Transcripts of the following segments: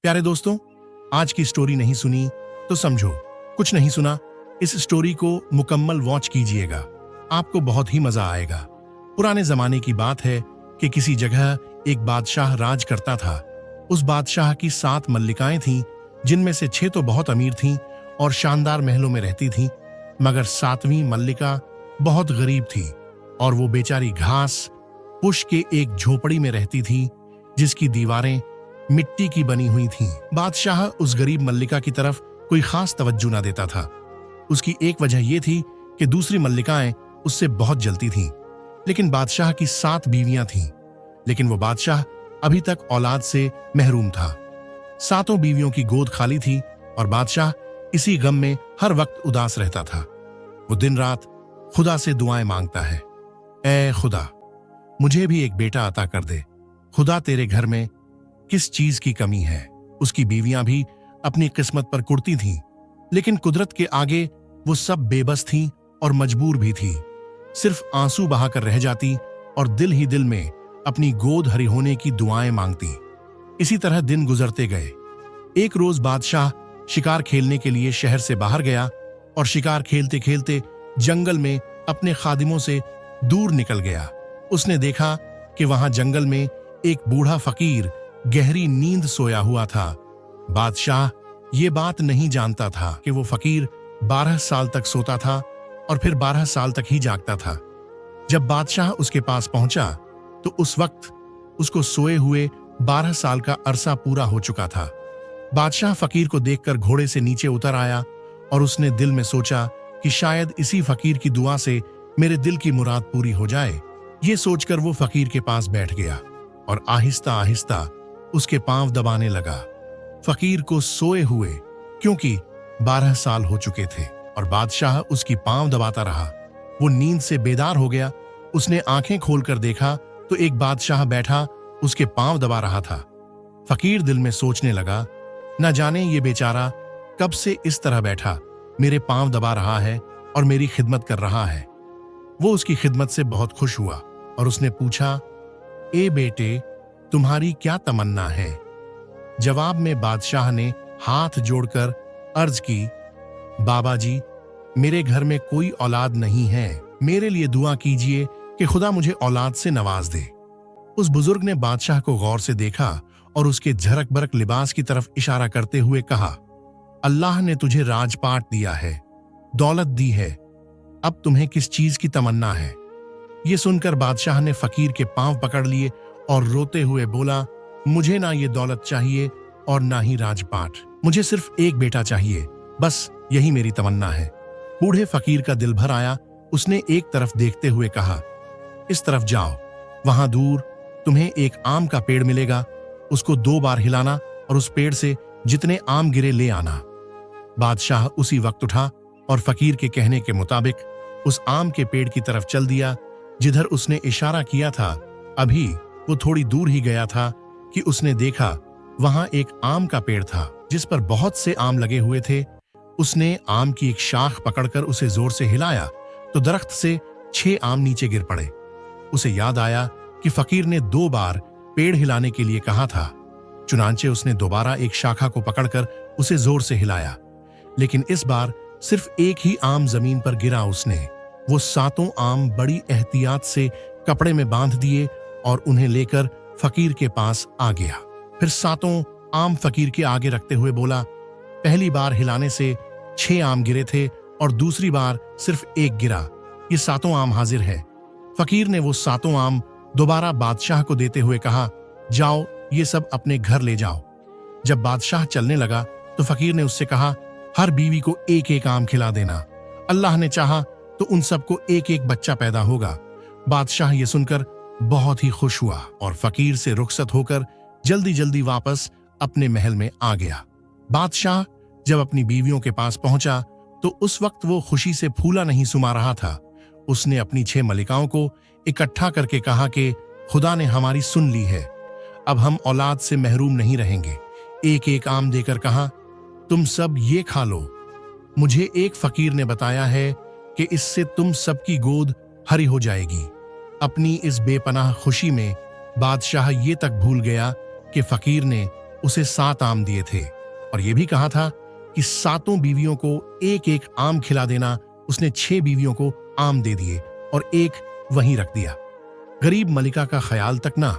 प्यारे दोस्तों, आज की स्टोरी नहीं सुनी तो समझो कुछ नहीं सुना। इस स्टोरी को मुकम्मल वॉच कीजिएगा, आपको बहुत ही मजा आएगा। पुराने जमाने की बात है कि किसी जगह एक बादशाह राज करता था। उस बादशाह की 7 मल्लिकाएं थीं, जिनमें से 6 तो बहुत अमीर थीं और शानदार महलों में रहती थीं, मगर 7वीं मल्लिका बहुत गरीब थी और वो बेचारी घास पुश के एक झोपड़ी में रहती थी, जिसकी दीवारें मिट्टी की बनी हुई थीं। बादशाह उस गरीब मल्लिका की तरफ कोई खास तवज्जो न देता था। उसकी एक वजह यह थी कि दूसरी मल्लिकाएं उससे बहुत जलती थीं। लेकिन बादशाह की 7 बीवियां थीं, लेकिन वो बादशाह अभी तक औलाद से महरूम था। 7 बीवियों की गोद खाली थी और बादशाह इसी गम में हर वक्त उदास रहता था। वो दिन रात खुदा से दुआएं मांगता है, ऐ खुदा, मुझे भी एक बेटा अता कर दे। खुदा, तेरे घर में किस चीज की कमी है? उसकी बीवियां भी अपनी किस्मत पर कुड़ती थीं, लेकिन कुदरत के आगे वो सब बेबस थीं और मजबूर भी थी। सिर्फ आंसू बहाकर रह जाती और दिल ही दिल में अपनी गोद हरी होने की दुआएं मांगती। इसी तरह दिन गुजरते गए। एक रोज बादशाह शिकार खेलने के लिए शहर से बाहर गया और शिकार खेलते खेलते जंगल में अपने खादिमों से दूर निकल गया। उसने देखा कि वहां जंगल में एक बूढ़ा फकीर गहरी नींद सोया हुआ था। बादशाह ये बात नहीं जानता था कि वो फकीर 12 साल तक सोता था और फिर 12 साल तक ही जागता था। जब बादशाह उसके पास पहुंचा तो उस वक्त उसको सोए हुए 12 साल का अरसा पूरा हो चुका था। बादशाह फकीर को देखकर घोड़े से नीचे उतर आया और उसने दिल में सोचा कि शायद इसी फकीर की दुआ से मेरे दिल की मुराद पूरी हो जाए। ये सोचकर वो फकीर के पास बैठ गया और आहिस्ता आहिस्ता उसके पांव दबाने लगा। फकीर को सोए हुए क्योंकि 12 साल हो चुके थे और बादशाह उसकी पांव दबाता रहा। वो नींद से बेदार हो गया। उसने आंखें खोलकर देखा तो एक बादशाह बैठा उसके पांव दबा रहा था। फकीर दिल में सोचने लगा, न जाने ये बेचारा कब से इस तरह बैठा मेरे पांव दबा रहा है और मेरी खिदमत कर रहा है। वो उसकी खिदमत से बहुत खुश हुआ और उसने पूछा, ए बेटे, तुम्हारी क्या तमन्ना है? जवाब में बादशाह ने हाथ जोड़कर अर्ज की, बाबा जी, मेरे घर में औलाद औलाद नहीं है। मेरे लिए दुआ कीजिए कि खुदा मुझे औलाद से नवाज दे। उस बुजुर्ग ने बादशाह को गौर से देखा और उसके झरक बरक लिबास की तरफ इशारा करते हुए कहा, अल्लाह ने तुझे राजपाट दिया है, दौलत दी है, अब तुम्हें किस चीज की तमन्ना है? ये सुनकर बादशाह ने फकीर के पांव पकड़ लिए और रोते हुए बोला, मुझे ना ये दौलत चाहिए और ना ही राजपाट, मुझे सिर्फ एक बेटा चाहिए, बस यही मेरी तमन्ना है। बूढ़े फकीर का दिल भर आया। उसने एक तरफ देखते हुए कहा, इस तरफ जाओ, वहां दूर तुम्हें एक आम का पेड़ मिलेगा, उसको 2 बार हिलाना और उस पेड़ से जितने आम गिरे ले आना। बादशाह उसी वक्त उठा और फकीर के कहने के मुताबिक उस आम के पेड़ की तरफ चल दिया जिधर उसने इशारा किया था। अभी वो थोड़ी दूर ही गया था कि उसने देखा वहां एक आम का पेड़ था जिस पर बहुत से आम लगे हुए थे। उसने आम की एक शाख पकड़कर उसे जोर से हिलाया तो दरख्त से 6 आम नीचे गिर पड़े। उसे याद आया कि फकीर ने 2 बार पेड़ हिलाने के लिए कहा था। चुनांचे उसने दोबारा एक शाखा को पकड़कर उसे जोर से हिलाया, लेकिन इस बार सिर्फ एक ही आम जमीन पर गिरा। उसने वो 7 आम बड़ी एहतियात से कपड़े में बांध दिए और उन्हें लेकर फकीर के पास आ गया। फिर 7 आम फकीर के आगे रखते हुए बोला, पहली बार हिलाने से 6 आम गिरे थे और दूसरी बार सिर्फ 1 गिरा। ये 7 आम हाजिर है। फकीर ने वो 7 आम दोबारा बादशाह को देते हुए कहा, जाओ, ये सब अपने घर ले जाओ। जब बादशाह चलने लगा तो फकीर ने उससे कहा, हर बीवी को 1-1 आम खिला देना। अल्लाह ने चाहा तो उन सबको 1-1 बच्चा पैदा होगा। बादशाह ये सुनकर बहुत ही खुश हुआ और फकीर से रुखसत होकर जल्दी जल्दी वापस अपने महल में आ गया। बादशाह जब अपनी बीवियों के पास पहुंचा तो उस वक्त वो खुशी से फूला नहीं सुमा रहा था। उसने अपनी 6 मलिकाओं को इकट्ठा करके कहा कि खुदा ने हमारी सुन ली है, अब हम औलाद से महरूम नहीं रहेंगे। 1-1 आम देकर कहा, तुम सब ये खा लो। मुझे एक फकीर ने बताया है कि इससे तुम सबकी गोद हरी हो जाएगी। अपनी इस बेपनाह खुशी में बादशाह ये तक भूल गया कि फकीर ने उसे 7 आम दिए थे और यह भी कहा था कि 7 बीवियों को एक एक आम खिला देना। उसने 6 बीवियों को आम दे दिए और एक वहीं रख दिया। गरीब मलिका का ख्याल तक ना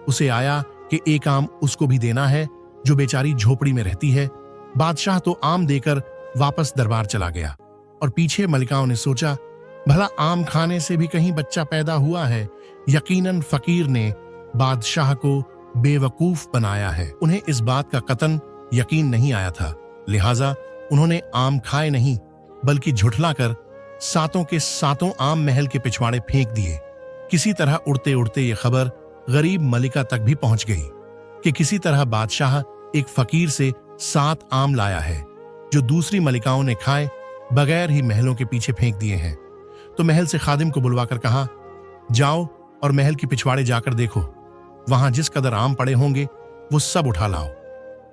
उसे आया कि एक आम उसको भी देना है जो बेचारी झोपड़ी में रहती है। बादशाह तो आम देकर वापस दरबार चला गया और पीछे मलिकाओं ने सोचा, भला आम खाने से भी कहीं बच्चा पैदा हुआ है। यकीनन फकीर ने बादशाह को बेवकूफ बनाया है। उन्हें इस बात का कतन यकीन नहीं आया था, लिहाजा उन्होंने आम खाए नहीं बल्कि झुठलाकर 7 के 7 आम महल के पिछवाड़े फेंक दिए। किसी तरह उड़ते उड़ते ये खबर गरीब मलिका तक भी पहुंच गई कि किसी तरह बादशाह एक फकीर से 7 आम लाया है जो दूसरी मलिकाओं ने खाए बगैर ही महलों के पीछे फेंक दिए हैं। तो महल से खादिम को बुलवाकर कहा, जाओ और महल की पिछवाड़े जाकर देखो, वहां जिस कदर आम पड़े होंगे वो सब उठा लाओ।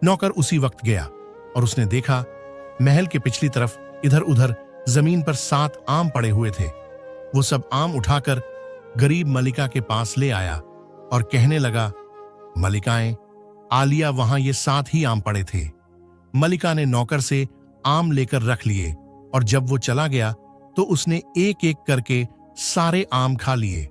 नौकर उसी वक्त गया और उसने देखा महल के पिछली तरफ इधर उधर जमीन पर 7 आम पड़े हुए थे। वो सब आम उठाकर गरीब मलिका के पास ले आया और कहने लगा, मलिकाएं, आलिया वहां ये 7 ही आम पड़े थे। मलिका ने नौकर से आम लेकर रख लिए और जब वो चला गया तो उसने एक एक करके सारे आम खा लिए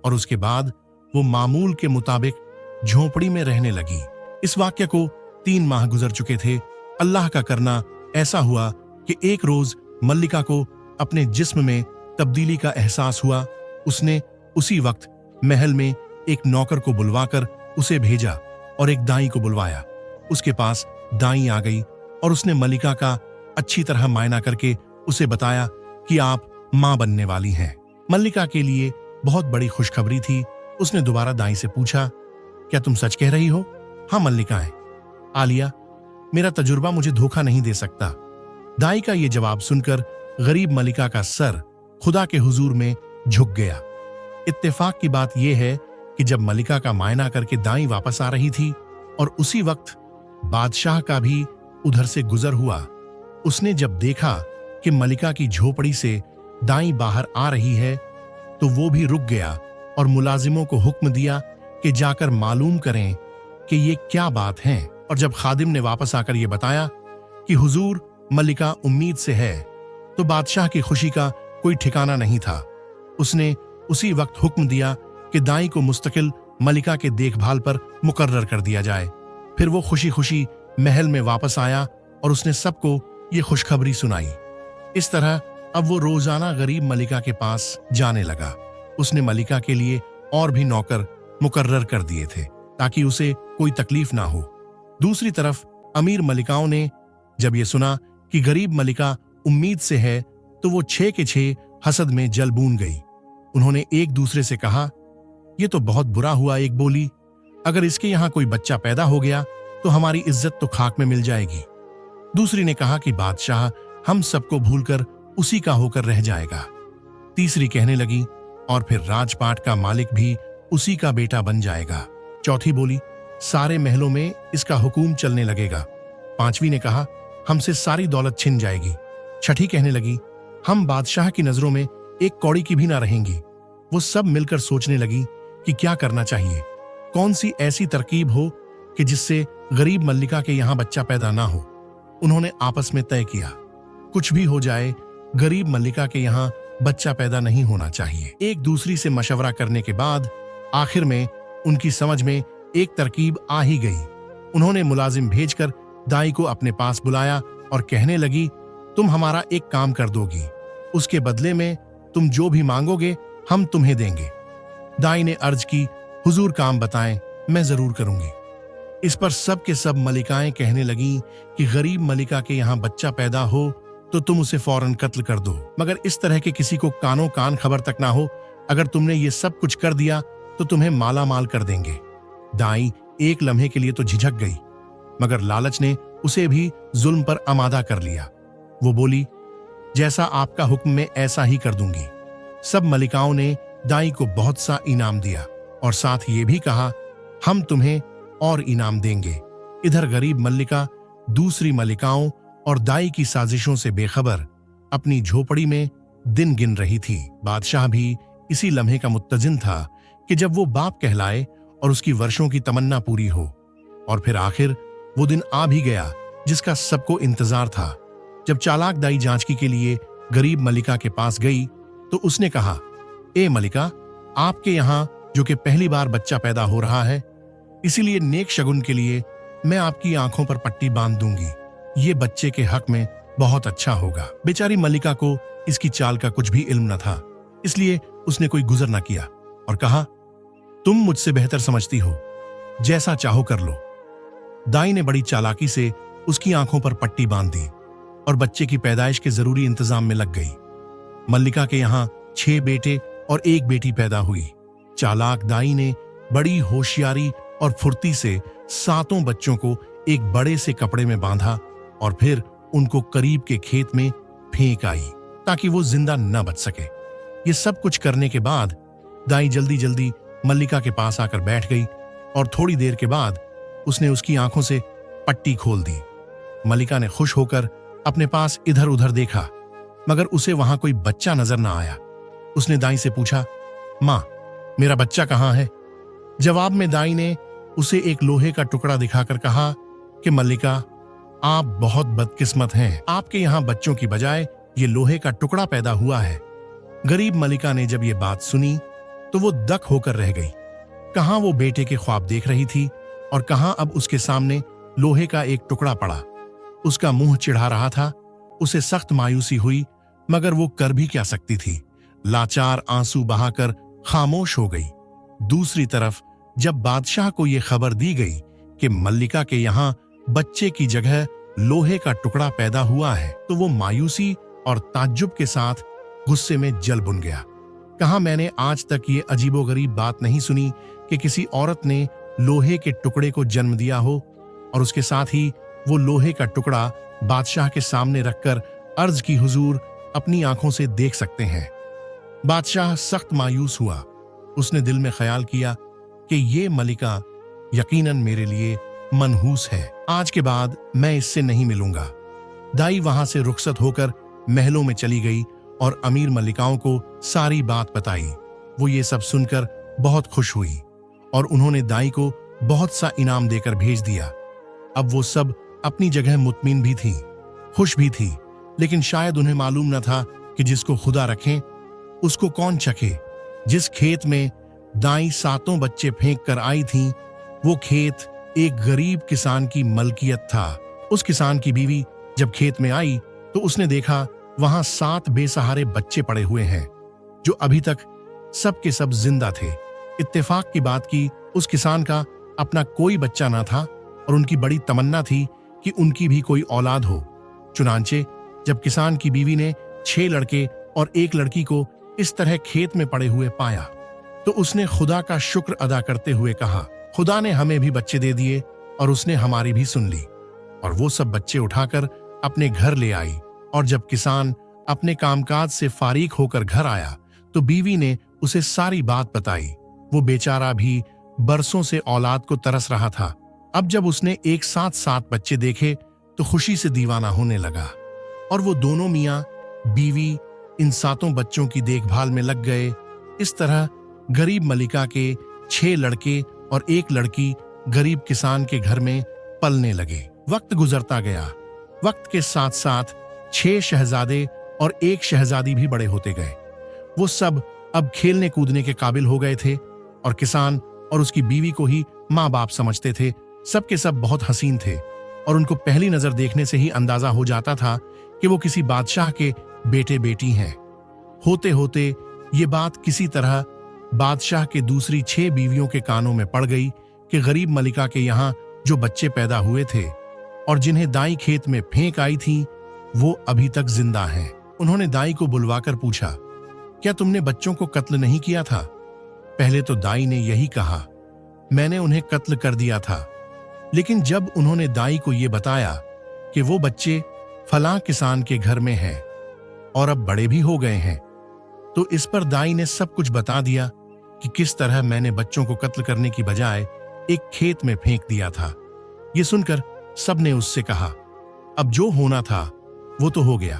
और उसके बाद वो मामूल के मुताबिक झोपड़ी में रहने लगी। इस वाक्य को 3 माह गुजर चुके थे। अल्लाह का करना ऐसा हुआ कि एक रोज मल्लिका को अपने जिस्म में तब्दीली का एहसास हुआ। उसने उसी वक्त महल में एक नौकर को बुलवाकर उसे भेजा और एक दाई को बुलवाया। उसके पास दाई आ गई और उसने मल्लिका का अच्छी तरह मायना करके उसे बताया कि आप मां बनने वाली हैं। मल्लिका के लिए बहुत बड़ी खुशखबरी थी। उसने दोबारा दाई से पूछा, क्या तुम सच कह रही हो? हाँ मल्लिकाएं, आलिया, मेरा तजुर्बा मुझे धोखा नहीं दे सकता। दाई का यह जवाब सुनकर गरीब मल्लिका का सर खुदा के हुजूर में झुक गया। इत्तेफाक की बात यह है कि जब मल्लिका का मायना करके दाई वापस आ रही थी और उसी वक्त बादशाह का भी उधर से गुजर हुआ, उसने जब देखा कि मल्लिका की झोपड़ी से दाई बाहर आ रही है तो वो भी रुक गया और मुलाजिमों को हुक्म दिया कि जाकर मालूम करें कि ये क्या बात है। और जब खादिम ने वापस आकर ये बताया कि हुजूर मल्लिका उम्मीद से है, तो बादशाह की खुशी का कोई ठिकाना नहीं था। उसने उसी वक्त हुक्म दिया कि दाई को मुस्तकिल मल्लिका के देखभाल पर मुकर्रर कर दिया जाए। फिर वो खुशी खुशी महल में वापस आया और उसने सबको ये खुशखबरी सुनाई। इस तरह अब वो रोजाना गरीब मल्लिका के पास जाने लगा। उसने मल्लिका के लिए और भी नौकर मुकर्रर कर दिए थे ताकि उसे कोई तकलीफ ना हो। दूसरी तरफ अमीर मल्लिकाओं ने जब ये सुना कि गरीब मल्लिका उम्मीद से है तो वो 6 के 6 हसद में जल बून गई। उन्होंने एक दूसरे से कहा, ये तो बहुत बुरा हुआ। एक बोली, अगर इसके यहां कोई बच्चा पैदा हो गया तो हमारी इज्जत तो खाक में मिल जाएगी। दूसरी ने कहा कि बादशाह हम सबको भूलकर उसी का होकर रह जाएगा। तीसरी कहने लगी, और फिर राजपाट का मालिक भी उसी का बेटा बन जाएगा। चौथी बोली, सारे महलों में इसका हुकूम चलने लगेगा। पांचवी ने कहा, हमसे सारी दौलत छिन जाएगी। छठी कहने लगी, हम बादशाह की नजरों में एक कौड़ी की भी ना रहेंगी। वो सब मिलकर सोचने लगी कि क्या करना चाहिए, कौन सी ऐसी तरकीब हो कि जिससे गरीब मल्लिका के यहां बच्चा पैदा ना हो। उन्होंने आपस में तय किया, कुछ भी हो जाए गरीब मल्लिका के यहां बच्चा पैदा नहीं होना चाहिए। एक दूसरी से मशवरा करने के बाद आखिर में उनकी समझ में एक तरकीब आ ही गई। उन्होंने मुलाजिम भेजकर दाई को अपने पास बुलाया और कहने लगी, तुम हमारा एक काम कर दोगी, उसके बदले में तुम जो भी मांगोगे हम तुम्हें देंगे। दाई ने अर्ज की, हुजूर काम बताएं, मैं जरूर करूंगी। इस पर सब के सब मलिकाएं कहने लगीं कि गरीब मलिका के यहां बच्चा पैदा हो तो तुम उसे फौरन कत्ल कर दो, मगर इस तरह के किसी को कानो कान खबर तक ना हो। अगर तुमने ये सब कुछ कर दिया तो तुम्हें माला माल कर देंगे। दाई एक लम्हे के लिए तो झिझक गई, मगर लालच ने उसे भी जुल्म पर आमादा कर लिया। वो बोली, जैसा आपका हुक्म मैं ऐसा ही कर दूंगी। सब मलिकाओं ने दाई को बहुत सा इनाम दिया और साथ ये भी कहा, हम तुम्हें और इनाम देंगे। इधर गरीब मल्लिका दूसरी मलिकाओं और दाई की साजिशों से बेखबर अपनी झोपड़ी में दिन गिन रही थी। बादशाह भी इसी लम्हे का मुत्तजिन था कि जब वो बाप कहलाए और उसकी वर्षों की तमन्ना पूरी हो। और फिर आखिर वो दिन आ भी गया जिसका सबको इंतजार था। जब चालाक दाई जांचकी के लिए गरीब मल्लिका के पास गई तो उसने कहा, ए मल्लिका, आपके यहाँ जो कि पहली बार बच्चा पैदा हो रहा है, इसीलिए नेक शगुन के लिए मैं आपकी आंखों पर पट्टी बांध दूंगी। ये बच्चे के हक में बहुत अच्छा होगा। बेचारी मल्लिका को इसकी चाल का कुछ भी इल्म न था, इसलिए उसने कोई गुजर न किया और कहा, तुम मुझसे बेहतर समझती हो, जैसा चाहो कर लो। दाई ने बड़ी चालाकी से उसकी आंखों पर पट्टी बांध दी और बच्चे की पैदाइश के जरूरी इंतजाम में लग गई। मल्लिका के यहाँ 6 बेटे और 1 बेटी पैदा हुई। चालाक दाई ने बड़ी होशियारी और फुर्ती से 7 बच्चों को एक बड़े से कपड़े में बांधा और फिर उनको करीब के खेत में फेंक आई ताकि वो जिंदा न बच सके। ये सब कुछ करने के बाद दाई जल्दी जल्दी मल्लिका के पास आकर बैठ गई और थोड़ी देर के बाद उसने उसकी आंखों से पट्टी खोल दी। मल्लिका ने खुश होकर अपने पास इधर उधर देखा, मगर उसे वहां कोई बच्चा नजर न आया। उसने दाई से पूछा, मां, मेरा बच्चा कहाँ है? जवाब में दाई ने उसे एक लोहे का टुकड़ा दिखाकर कहा कि मल्लिका, आप बहुत बदकिस्मत हैं, आपके यहाँ बच्चों की बजाय ये लोहे का टुकड़ा पैदा हुआ है। गरीब मल्लिका ने जब ये बात सुनी तो वो दक होकर रह गई। कहाँ वो बेटे के ख्वाब देख रही थी और कहाँ अब उसके सामने लोहे का एक टुकड़ा पड़ा। उसका मुंह चिढ़ा रहा था। उसे सख्त मायूसी हुई, मगर वो कर भी क्या सकती थी। लाचार आंसू बहाकर खामोश हो गई। दूसरी तरफ जब बादशाह को यह खबर दी गई कि मल्लिका के यहाँ बच्चे की जगह लोहे का टुकड़ा पैदा हुआ है, तो वो मायूसी और ताज्जुब के साथ गुस्से में जल भुन गया। कहा, मैंने आज तक ये अजीबोगरीब बात नहीं सुनी कि किसी औरत ने लोहे के टुकड़े को जन्म दिया हो और उसके साथ ही वो लोहे का टुकड़ा बादशाह के सामने रखकर अर्ज की, हुजूर अपनी आंखों से देख सकते हैं। बादशाह सख्त मायूस हुआ। उसने दिल में ख्याल किया कि ये मल्लिका यकीनन मेरे लिए मनहूस है। आज के बाद मैं इससे नहीं मिलूंगा। दाई वहां से रुखसत होकर महलों में चली गई और अमीर मल्लिकाओं को सारी बात बताई। वो ये सब सुनकर बहुत खुश हुई और उन्होंने दाई को बहुत सा इनाम देकर भेज दिया। अब वो सब अपनी जगह मुतमिन भी थी, खुश भी थी, लेकिन शायद उन्हें मालूम न था कि जिसको खुदा रखे उसको कौन चखे। जिस खेत में दाई 7 बच्चे फेंक कर आई थी, वो खेत एक गरीब किसान की मलकियत था। उस किसान की बीवी जब खेत में आई तो उसने देखा वहां 7 बेसहारे बच्चे पड़े हुए हैं जो अभी तक सब के सब जिंदा थे। इत्तेफाक की बात की उस किसान का अपना कोई बच्चा ना था और उनकी बड़ी तमन्ना थी कि उनकी भी कोई औलाद हो। चुनांचे जब किसान की बीवी ने 6 लड़के और 1 लड़की को इस तरह खेत में पड़े हुए पाया तो उसने खुदा का शुक्र अदा करते हुए कहा, खुदा ने हमें भी बच्चे दे दिए और उसने हमारी भी सुन ली। और वो सब बच्चे उठाकर अपने घर ले आई। और जब किसान अपने कामकाज से फारीग होकर घर आया तो बीवी ने उसे सारी बात बताई। वो बेचारा भी बरसों से औलाद को तरस रहा था। अब जब उसने एक साथ 7 बच्चे देखे तो खुशी से दीवाना होने लगा और वो दोनों मियाँ बीवी इन 7 बच्चों की देखभाल में लग गए। इस तरह गरीब मल्लिका के 6 लड़के और 1 लड़की गरीब किसान के घर में पलने लगे। वक्त गुजरता गया। वक्त के साथ साथ 6 शहजादे और 1 शहजादी भी बड़े होते गए। वो सब अब खेलने कूदने के काबिल हो गए थे और किसान और उसकी बीवी को ही माँ बाप समझते थे। सब के सब बहुत हसीन थे और उनको पहली नजर देखने से ही अंदाजा हो जाता था कि वो किसी बादशाह के बेटे बेटी हैं। होते होते ये बात किसी तरह बादशाह के दूसरी 6 बीवियों के कानों में पड़ गई कि गरीब मल्लिका के यहाँ जो बच्चे पैदा हुए थे और जिन्हें दाई खेत में फेंक आई थी, वो अभी तक जिंदा हैं। उन्होंने दाई को बुलवाकर पूछा, क्या तुमने बच्चों को कत्ल नहीं किया था? पहले तो दाई ने यही कहा, मैंने उन्हें कत्ल कर दिया था। लेकिन जब उन्होंने दाई को यह बताया कि वो बच्चे फलां किसान के घर में हैं और अब बड़े भी हो गए हैं, तो इस पर दाई ने सब कुछ बता दिया कि किस तरह मैंने बच्चों को कत्ल करने की बजाय एक खेत में फेंक दिया था। ये सुनकर सबने उससे कहा, अब जो होना था वो तो हो गया।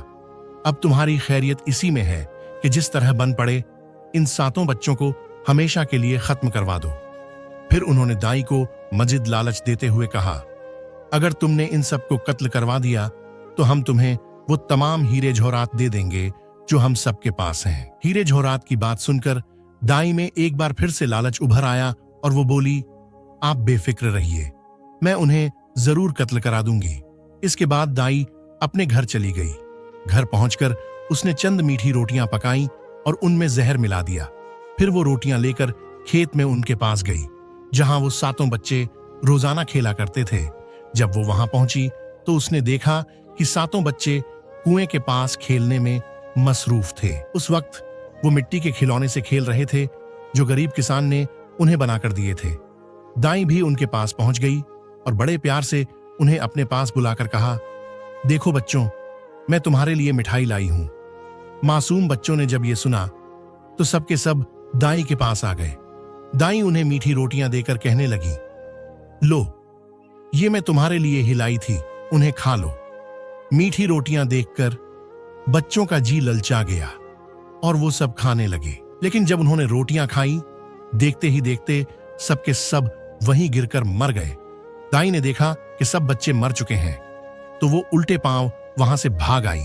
अब तुम्हारी खैरियत इसी में है कि जिस तरह बन पड़े इन 7 बच्चों को हमेशा के लिए खत्म करवा दो। फिर उन्होंने दाई को मजिद लालच देते हुए कहा, अगर तुमने इन सबको कत्ल करवा दिया तो हम तुम्हें वो तमाम हीरे जवाहरात दे देंगे जो हम सबके पास हैं। हीरे जवाहरात की बात सुनकर दाई में एक बार फिर से लालच उभर आया और वो बोली, आप बेफिक्र रहिए, मैं उन्हें जरूर कत्ल करा दूंगी। इसके बाद दाई अपने घर चली गई। घर पहुंचकर उसने चंद मीठी रोटियां पकाई और उनमें जहर मिला दिया। फिर वो रोटियां लेकर खेत में उनके पास गई, जहां वो सातों बच्चे रोजाना खेला करते थे। जब वो वहां पहुंची तो उसने देखा कि सातों बच्चे कुएं के पास खेलने में मसरूफ थे। उस वक्त वो मिट्टी के खिलौने से खेल रहे थे जो गरीब किसान ने उन्हें बनाकर दिए थे। दाई भी उनके पास पहुंच गई और बड़े प्यार से उन्हें अपने पास बुलाकर कहा, देखो बच्चों, मैं तुम्हारे लिए मिठाई लाई हूं। मासूम बच्चों ने जब ये सुना तो सबके सब दाई के पास आ गए। दाई उन्हें मीठी रोटियां देकर कहने लगी, लो, ये मैं तुम्हारे लिए ही लाई थी, उन्हें खा लो। मीठी रोटियां देखकर बच्चों का जी ललचा गया और वो सब खाने लगे। लेकिन जब उन्होंने रोटियां खाई, देखते ही देखते सबके सब वहीं गिरकर मर गए। दाई ने देखा कि सब बच्चे मर चुके हैं तो वो उल्टे पांव वहां से भाग आई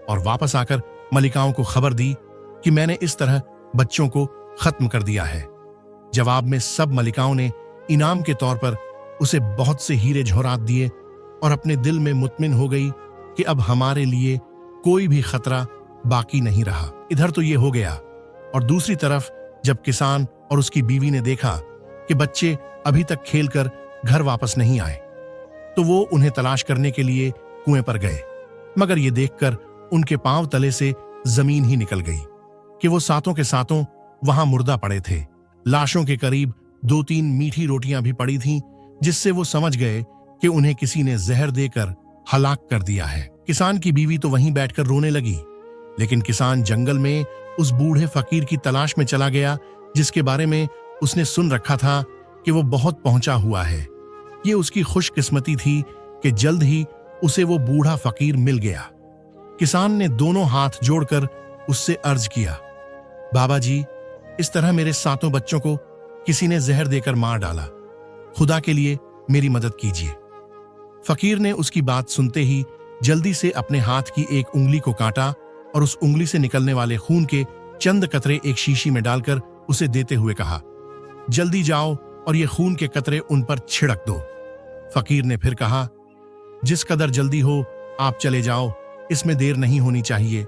और वापस आकर मलिकाओं को खबर दी कि मैंने इस तरह बच्चों को खत्म कर दिया है। जवाब में सब मलिकाओं ने इनाम के तौर पर उसे बहुत से हीरे जवाहरात दिए और अपने दिल में मुतमिन हो गई कि अब हमारे लिए कोई भी खतरा बाकी नहीं रहा। इधर तो ये हो गया, और दूसरी तरफ जब किसान और उसकी बीवी ने देखा कि बच्चे अभी तक खेलकर घर वापस नहीं आए तो वो उन्हें तलाश करने के लिए कुएं पर गए। मगर ये देखकर उनके पांव तले से जमीन ही निकल गई कि वो सातों के सातों वहां मुर्दा पड़े थे। लाशों के करीब 2-3 मीठी रोटियां भी पड़ी थीं, जिससे वो समझ गए कि उन्हें किसी ने जहर देकर हलाक कर दिया है। किसान की बीवी तो वहीं बैठकर रोने लगी, लेकिन किसान जंगल में उस बूढ़े फकीर की तलाश में चला गया जिसके बारे में उसने सुन रखा था कि वो बहुत पहुंचा हुआ है। ये उसकी खुशकिस्मती थी कि जल्द ही उसे वो बूढ़ा फकीर मिल गया। किसान ने दोनों हाथ जोड़कर उससे अर्ज किया, बाबा जी, इस तरह मेरे सातों बच्चों को किसी ने जहर देकर मार डाला, खुदा के लिए मेरी मदद कीजिए। फकीर ने उसकी बात सुनते ही जल्दी से अपने हाथ की एक उंगली को काटा और उस उंगली से निकलने वाले खून के चंद कतरे एक शीशी में डालकर उसे देते हुए कहा, जल्दी जाओ और ये खून के कतरे उन पर छिड़क दो। फकीर ने फिर कहा, जिस कदर जल्दी हो आप चले जाओ, इसमें देर नहीं होनी चाहिए।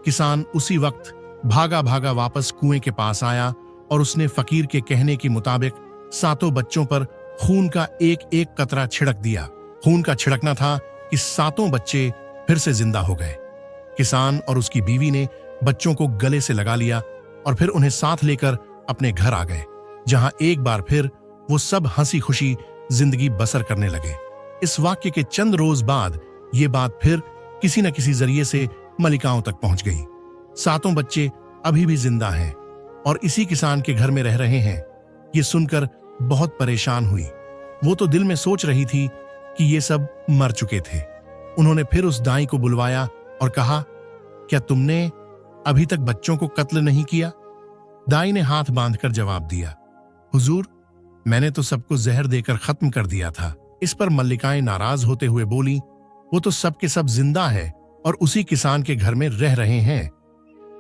किसान उसी वक्त भागा भागा वापस कुएं के पास आया और उसने फकीर के कहने के मुताबिक सातों बच्चों पर खून का एक एक कतरा छिड़क दिया। खून का छिड़कना था कि सातों बच्चे फिर से जिंदा हो गए। किसान और उसकी बीवी ने बच्चों को गले से लगा लिया और फिर उन्हें साथ लेकर अपने घर आ गए, जहां एक बार फिर वो सब हंसी खुशी जिंदगी बसर करने लगे। इस वाक्य के चंद रोज बाद ये बात फिर किसी न किसी जरिए से मलिकाओं तक पहुंच गई। सातों बच्चे अभी भी जिंदा हैं और इसी किसान के घर में रह रहे हैं। ये सुनकर बहुत परेशान हुई। वो तो दिल में सोच रही थी कि ये सब मर चुके थे। उन्होंने फिर उस दाई को बुलवाया और कहा, क्या तुमने अभी तक बच्चों को कत्ल नहीं किया? दाई ने हाथ बांधकर जवाब दिया, हुजूर, मैंने तो सबको जहर देकर खत्म कर दिया था। इस पर मल्लिकाएं नाराज होते हुए बोली, वो तो सब के सब जिंदा है और उसी किसान के घर में रह रहे हैं।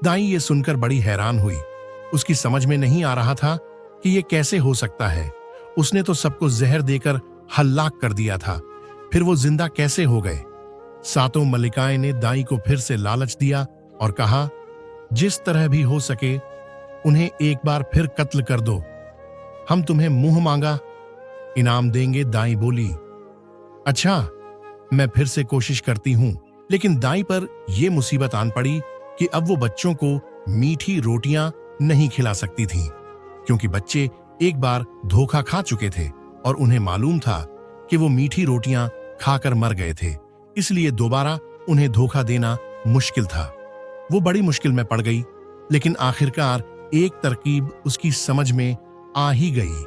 दाई ये सुनकर बड़ी हैरान हुई। उसकी समझ में नहीं आ रहा था कि ये कैसे हो सकता है। उसने तो सबको जहर देकर हलाक कर दिया था, फिर वो जिंदा कैसे हो गए? सातों मल्लिकाएं ने दाई को फिर से लालच दिया और कहा, जिस तरह भी हो सके उन्हें एक बार फिर कत्ल कर दो, हम तुम्हें मुंह मांगा इनाम देंगे। दाई बोली, अच्छा, मैं फिर से कोशिश करती हूं। लेकिन दाई पर यह मुसीबत आन पड़ी कि अब वो बच्चों को मीठी रोटियां नहीं खिला सकती थीं, क्योंकि बच्चे एक बार धोखा खा चुके थे और उन्हें मालूम था कि वो मीठी रोटियां खाकर मर गए थे, इसलिए दोबारा उन्हें धोखा देना मुश्किल था। वो बड़ी मुश्किल में पड़ गई, लेकिन आखिरकार एक तरकीब उसकी समझ में आ ही गई।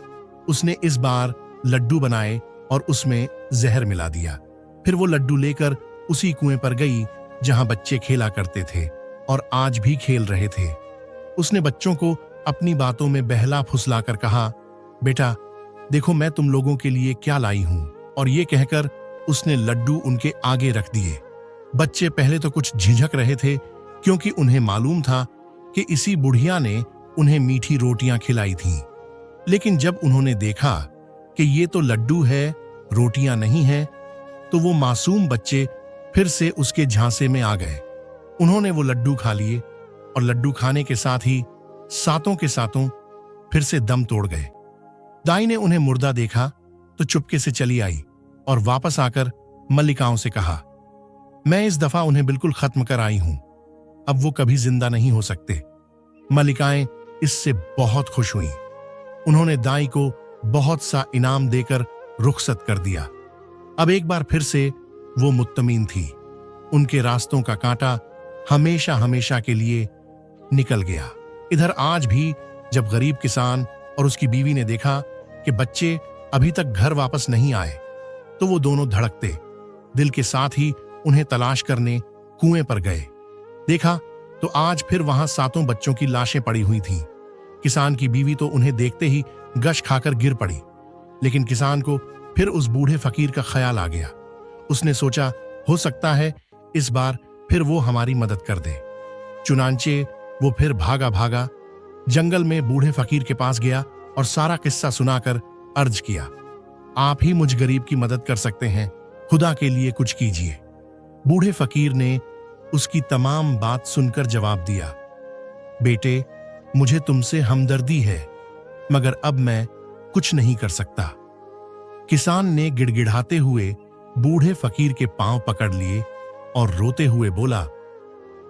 उसने इस बार लड्डू बनाए और उसमें जहर मिला दिया। फिर वो लड्डू लेकर उसी कुएं पर गई जहां बच्चे खेला करते थे और आज भी खेल रहे थे। उसने बच्चों को अपनी बातों में बहला फुसलाकर कहा, बेटा देखो मैं तुम लोगों के लिए क्या लाई हूं। और ये कहकर उसने लड्डू उनके आगे रख दिए। बच्चे पहले तो कुछ झिझक रहे थे, क्योंकि उन्हें मालूम था कि इसी बुढ़िया ने उन्हें मीठी रोटियां खिलाई थीं। लेकिन जब उन्होंने देखा कि ये तो लड्डू है, रोटियां नहीं है, तो वो मासूम बच्चे फिर से उसके झांसे में आ गए। उन्होंने वो लड्डू खा लिए और लड्डू खाने के साथ ही सातों के सातों फिर से दम तोड़ गए। दाई ने उन्हें मुर्दा देखा तो चुपके से चली आई और वापस आकर मल्लिकाओं से कहा, मैं इस दफा उन्हें बिल्कुल खत्म कर आई हूं, अब वो कभी जिंदा नहीं हो सकते। मल्लिकाएं इससे बहुत खुश हुईं। उन्होंने दाई को बहुत सा इनाम देकर रुखसत कर दिया। अब एक बार फिर से वो मुत्तमीन थी। उनके रास्तों का कांटा हमेशा हमेशा के लिए निकल गया। इधर आज भी जब गरीब किसान और उसकी बीवी ने देखा कि बच्चे अभी तक घर वापस नहीं आए, तो वो दोनों धड़कते दिल के साथ ही उन्हें तलाश करने कुएं पर गए। देखा तो आज फिर वहां सातों बच्चों की लाशें पड़ी हुई थीं। किसान की बीवी तो उन्हें देखते ही गश खाकर गिर पड़ी। लेकिन किसान को फिर उस बूढ़े फकीर का ख्याल आ गया। उसने सोचा, हो सकता है इस बार फिर वो हमारी मदद कर दे। चुनांचे वो फिर भागा भागा जंगल में बूढ़े फकीर के पास गया और सारा किस्सा सुनाकर अर्ज किया, आप ही मुझ गरीब की मदद कर सकते हैं, खुदा के लिए कुछ कीजिए। बूढ़े फकीर ने उसकी तमाम बात सुनकर जवाब दिया, बेटे, मुझे तुमसे हमदर्दी है, मगर अब मैं कुछ नहीं कर सकता। किसान ने गिड़गिड़ाते हुए बूढ़े फकीर के पांव पकड़ लिए और रोते हुए बोला,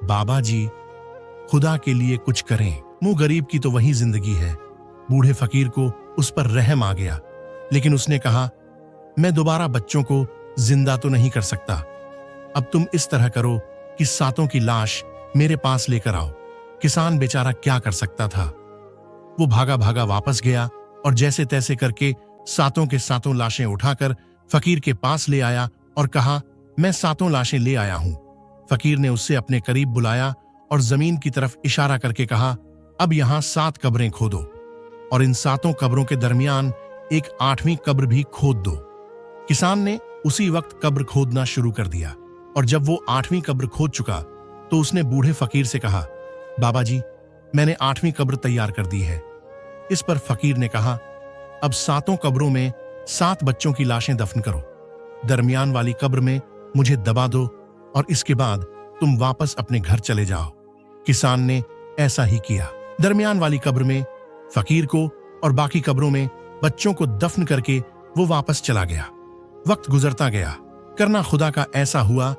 बाबा जी, खुदा के लिए कुछ करें। मुंह गरीब की तो वही जिंदगी है। बूढ़े फकीर को उस पर रहम आ गया, लेकिन उसने कहा, मैं दोबारा बच्चों को जिंदा तो नहीं कर सकता। अब तुम इस तरह करो कि सातों की लाश मेरे पास लेकर आओ। किसान बेचारा क्या कर सकता था। वो भागा भागा वापस गया और जैसे तैसे करके सातों के सातों लाशें उठाकर फकीर के पास ले आया और कहा, मैं सातों लाशें ले आया हूं। फकीर ने उससे अपने करीब बुलाया और जमीन की तरफ इशारा करके कहा, अब यहां 7 कब्रें खोदो और इन सातों कब्रों के दरमियान एक 8वीं कब्र भी खोद दो। किसान ने उसी वक्त कब्र खोदना शुरू कर दिया और जब वो 8वीं कब्र खोद चुका तो उसने बूढ़े फकीर से कहा, बाबा जी, मैंने 8वीं कब्र तैयार कर दी है। इस पर फकीर ने कहा, अब सातों कब्रों में 7 बच्चों की लाशें दफन करो। दरमियान वाली कब्र में मुझे दबा दो और इसके बाद तुम वापस अपने घर चले जाओ। किसान ने ऐसा ही किया। दरमियान वाली कब्र में फकीर को और बाकी कब्रों में बच्चों को दफन करके वो वापस चला गया। वक्त गुजरता गया। करना खुदा का ऐसा हुआ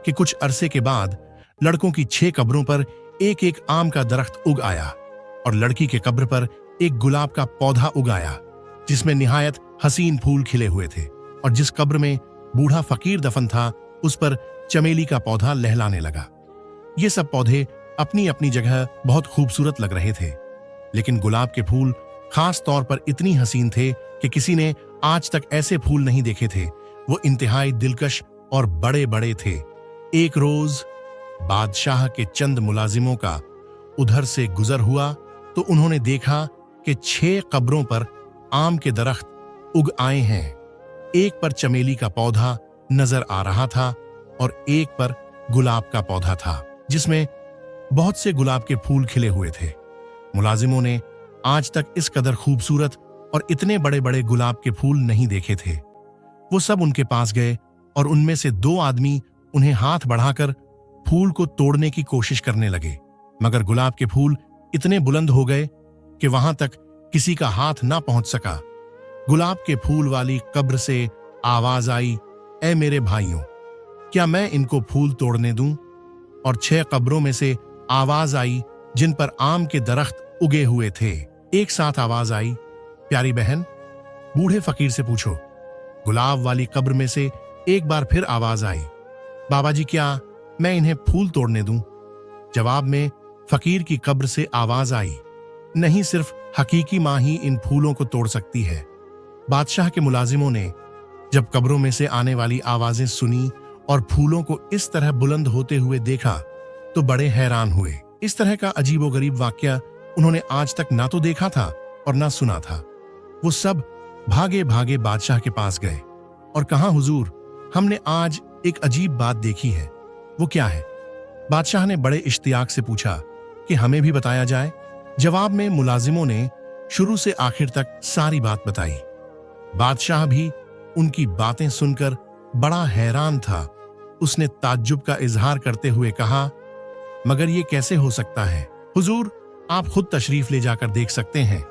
कि कुछ अरसे के बाद लड़कों की 6 कब्रों पर एक एक आम का दरख्त उग आया और लड़की के कब्र पर एक गुलाब का पौधा उग आया, जिसमें निहायत हसीन फूल खिले हुए थे। और जिस कब्र में बूढ़ा फकीर दफन था, उस पर चमेली का पौधा लहलाने लगा। ये सब पौधे अपनी अपनी जगह बहुत खूबसूरत लग रहे थे, लेकिन गुलाब के फूल खास तौर पर इतनी हसीन थे कि किसी ने आज तक ऐसे फूल नहीं देखे थे। वो इंतहाई दिलकश और बड़े बड़े थे। एक रोज बादशाह के चंद मुलाजिमों का उधर से गुजर हुआ तो उन्होंने देखा कि 6 कब्रों पर आम के दरख्त उग आए हैं। एक पर चमेली का पौधा नजर आ रहा था और एक पर गुलाब का पौधा था, जिसमें बहुत से गुलाब के फूल खिले हुए थे। मुलाजिमों ने आज तक इस कदर खूबसूरत और इतने बड़े बड़े गुलाब के फूल नहीं देखे थे। वो सब उनके पास गए और उनमें से 2 आदमी उन्हें हाथ बढ़ाकर फूल को तोड़ने की कोशिश करने लगे, मगर गुलाब के फूल इतने बुलंद हो गए कि वहां तक किसी का हाथ ना पहुंच सका। गुलाब के फूल वाली कब्र से आवाज आई, ऐ मेरे भाइयों, क्या मैं इनको फूल तोड़ने दूं? और 6 कब्रों में से आवाज आई जिन पर आम के दरख्त उगे हुए थे। एक साथ आवाज आई, प्यारी बहन, बूढ़े फकीर से पूछो। गुलाब वाली कब्र में से एक बार फिर आवाज आई, बाबा जी, क्या मैं इन्हें फूल तोड़ने दूं? जवाब में फकीर की कब्र से आवाज आई, नहीं, सिर्फ हकीकी मां ही इन फूलों को तोड़ सकती है। बादशाह के मुलाजिमों ने जब कब्रों में से आने वाली आवाजें सुनी और फूलों को इस तरह बुलंद होते हुए देखा तो बड़े हैरान हुए। इस तरह का अजीबोगरीब वाकया उन्होंने आज तक ना तो देखा था और ना सुना था। वो सब भागे भागे बादशाह के पास गए और कहा, हुजूर, हमने आज एक अजीब बात देखी है। वो क्या है? बादशाह ने बड़े इश्तियाक से पूछा कि हमें भी बताया जाए। जवाब में मुलाजिमों ने शुरू से आखिर तक सारी बात बताई। बादशाह भी उनकी बातें सुनकर बड़ा हैरान था। उसने ताज्जुब का इजहार करते हुए कहा, मगर ये कैसे हो सकता है हुजूर, आप खुद तशरीफ ले जाकर देख सकते हैं।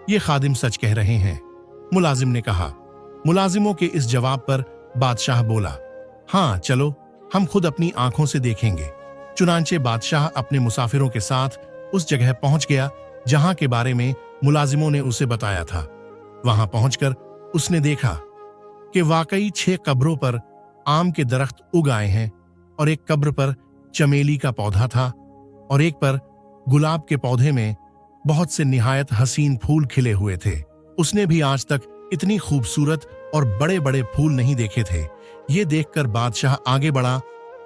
ये खादिम सच कह रहे हैं, मुलाजिम ने कहा। मुलाजिमों के इस जवाब पर बादशाह बोला, हाँ चलो, हम खुद अपनी आंखों से देखेंगे। चुनांचे बादशाह अपने मुसाफिरों के साथ उस जगह पहुंच गया जहां के बारे में मुलाजिमों ने उसे बताया था। वहां पहुंचकर उसने देखा कि वाकई 6 कब्रों पर आम के दरख्त उग आए हैं और एक कब्र पर चमेली का पौधा था और एक पर गुलाब के पौधे में बहुत से निहायत हसीन फूल खिले हुए थे। उसने भी आज तक इतनी खूबसूरत और बड़े बड़े फूल नहीं देखे थे। ये देखकर बादशाह आगे बढ़ा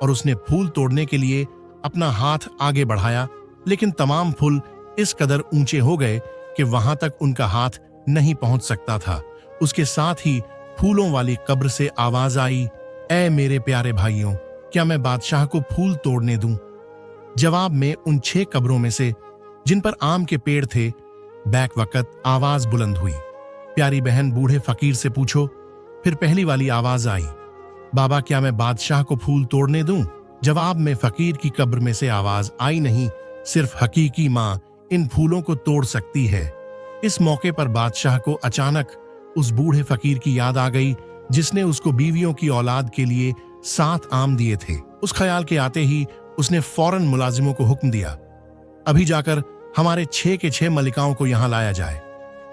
और उसने फूल तोड़ने के लिए अपना हाथ आगे बढ़ाया, लेकिन तमाम फूल इस कदर ऊंचे हो गए कि वहां तक उनका हाथ नहीं पहुंच सकता था। उसके साथ ही फूलों वाली कब्र से आवाज आई, ऐ मेरे प्यारे भाइयों, क्या मैं बादशाह को फूल तोड़ने दूं? जवाब में उन 6 कब्रों में से जिन पर आम के पेड़ थे, बैक वक्त आवाज बुलंद हुई, प्यारी बहन बूढ़े फकीर से पूछो। फिर पहली वाली आवाज आई, बाबा क्या मैं बादशाह को फूल तोड़ने दूं? जवाब में फकीर की कब्र में से आवाज आई नहीं, सिर्फ हकीकी माँ इन फूलों को तोड़ सकती है। इस मौके पर बादशाह को अचानक उस बूढ़े फकीर की याद आ गई जिसने उसको बीवियों की औलाद के लिए 7 आम दिए थे। उस ख्याल के आते ही उसने फौरन मुलाजिमों को हुक्म दिया, अभी जाकर हमारे 6 के 6 मलिकाओं को यहां लाया जाए।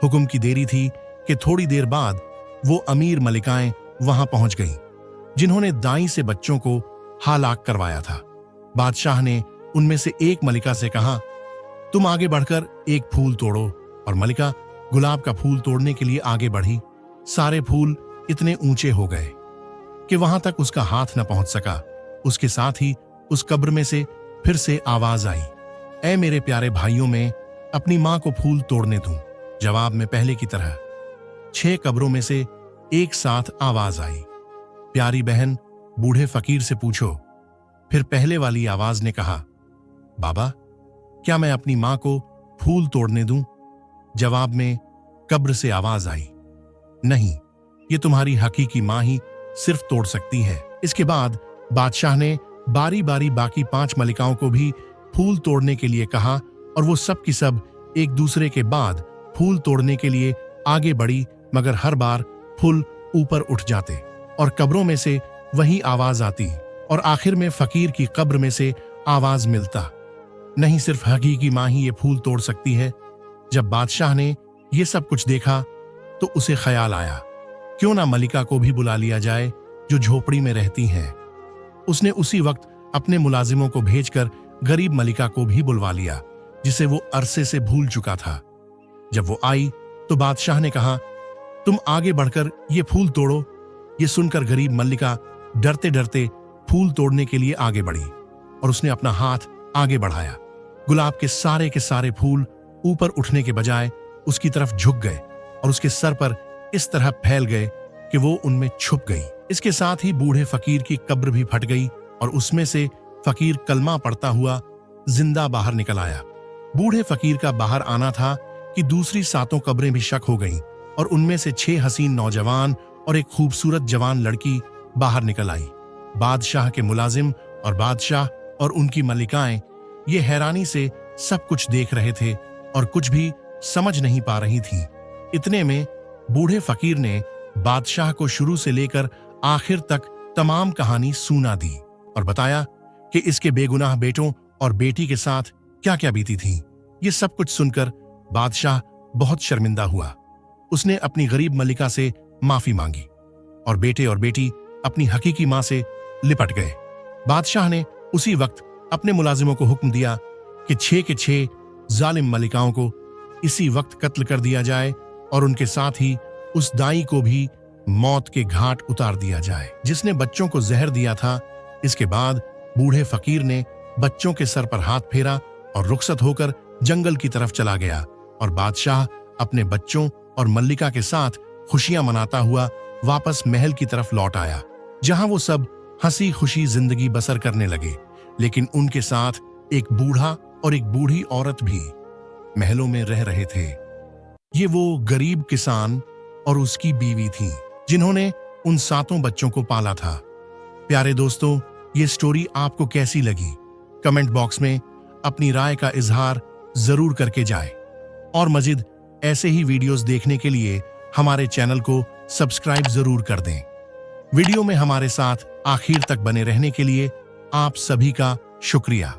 हुक्म की देरी थी कि थोड़ी देर बाद वो अमीर मलिकाएं वहां पहुंच गईं, जिन्होंने दाई से बच्चों को हालाक करवाया था। बादशाह ने उनमें से एक मलिका से कहा, तुम आगे बढ़कर एक फूल तोड़ो, और मलिका गुलाब का फूल तोड़ने के लिए आगे बढ़ी। सारे फूल इतने ऊंचे हो गए कि वहां तक उसका हाथ न पहुंच सका। उसके साथ ही उस कब्र में से फिर से आवाज आई, ऐ मेरे प्यारे भाइयों, में अपनी मां को फूल तोड़ने दूं? जवाब में पहले की तरह 6 कब्रों में से एक साथ आवाज आई, प्यारी बहन बूढ़े फकीर से पूछो। फिर पहले वाली आवाज ने कहा, बाबा क्या मैं अपनी मां को फूल तोड़ने दूं? जवाब में कब्र से आवाज आई, नहीं, ये तुम्हारी हकीकी मां ही सिर्फ तोड़ सकती है। इसके बाद बादशाह ने बारी बारी बाकी 5 मलिकाओं को भी फूल तोड़ने के लिए कहा और वो सब की सब एक दूसरे के बाद फूल तोड़ने के लिए आगे बढ़ी, मगर हर बार फूल ऊपर उठ जाते और कब्रों में से वही आवाज आती और आखिर में फकीर की कब्र में से आवाज मिलता, नहीं, सिर्फ हकीकी मां ही ये फूल तोड़ सकती है। जब बादशाह ने ये सब कुछ देखा तो उसे ख्याल आया, क्यों ना मलिका को भी बुला लिया जाए जो झोपड़ी में रहती हैं। उसने उसी वक्त अपने मुलाजिमों को भेजकर गरीब मलिका को भी बुलवा लिया, जिसे वो अरसे से भूल चुका था। जब वो आई तो बादशाह ने कहा, तुम आगे बढ़कर ये फूल तोड़ो। ये सुनकर गरीब मलिका डरते डरते फूल तोड़ने के लिए आगे बढ़ी और उसने अपना हाथ आगे बढ़ाया। गुलाब के सारे फूल ऊपर उठने के बजाय उसकी तरफ झुक गए और उसके सर पर इस तरह फैल गए कि वो उनमें छुप गई। इसके साथ ही बूढ़े फकीर की कब्र भी फट गई और उसमें से फकीर कलमा पढ़ता हुआ जिंदा बाहर निकल आया। बूढ़े फकीर का बाहर आना था कि दूसरी 7 कब्रें भी शक हो गईं और उनमें से 6 हसीन नौजवान और एक खूबसूरत जवान लड़की बाहर निकल आई। बादशाह के मुलाजिम और बादशाह और उनकी मलिकाएं ये हैरानी से सब कुछ देख रहे थे और कुछ भी समझ नहीं पा रही थी। इतने में बूढ़े फकीर ने बादशाह को शुरू से लेकर आखिर तक तमाम कहानी सुना दी और बताया कि इसके बेगुनाह बेटों और बेटी के साथ क्या क्या बीती थी। ये सब कुछ सुनकर बादशाह बहुत शर्मिंदा हुआ। उसने अपनी गरीब मलिका से माफी मांगी और बेटे और बेटी अपनी हकीकी मां से लिपट गए। बादशाह ने उसी वक्त अपने मुलाजिमों को हुक्म दिया कि 6 के 6 जालिम मलिकाओं को इसी वक्त कत्ल कर दिया जाए और उनके साथ ही उस दाई को भी मौत के घाट उतार दिया जाए जिसने बच्चों को जहर दिया था। इसके बाद बूढ़े फकीर ने बच्चों के सर पर हाथ फेरा और रुखसत होकर जंगल की तरफ चला गया और बादशाह अपने बच्चों और मल्लिका के साथ खुशियां मनाता हुआ वापस महल की तरफ लौट आया। जहां वो सब हंसी खुशी जिंदगी बसर करने लगे। लेकिन उनके साथ एक बूढ़ा और एक बूढ़ी औरत भी महलों में रह रहे थे। ये वो गरीब किसान और उसकी बीवी थी जिन्होंने उन 7 बच्चों को पाला था। प्यारे दोस्तों, ये स्टोरी आपको कैसी लगी? कमेंट बॉक्स में अपनी राय का इजहार जरूर करके जाएं। और मजीद ऐसे ही वीडियोस देखने के लिए हमारे चैनल को सब्सक्राइब जरूर कर दें। वीडियो में हमारे साथ आखिर तक बने रहने के लिए आप सभी का शुक्रिया।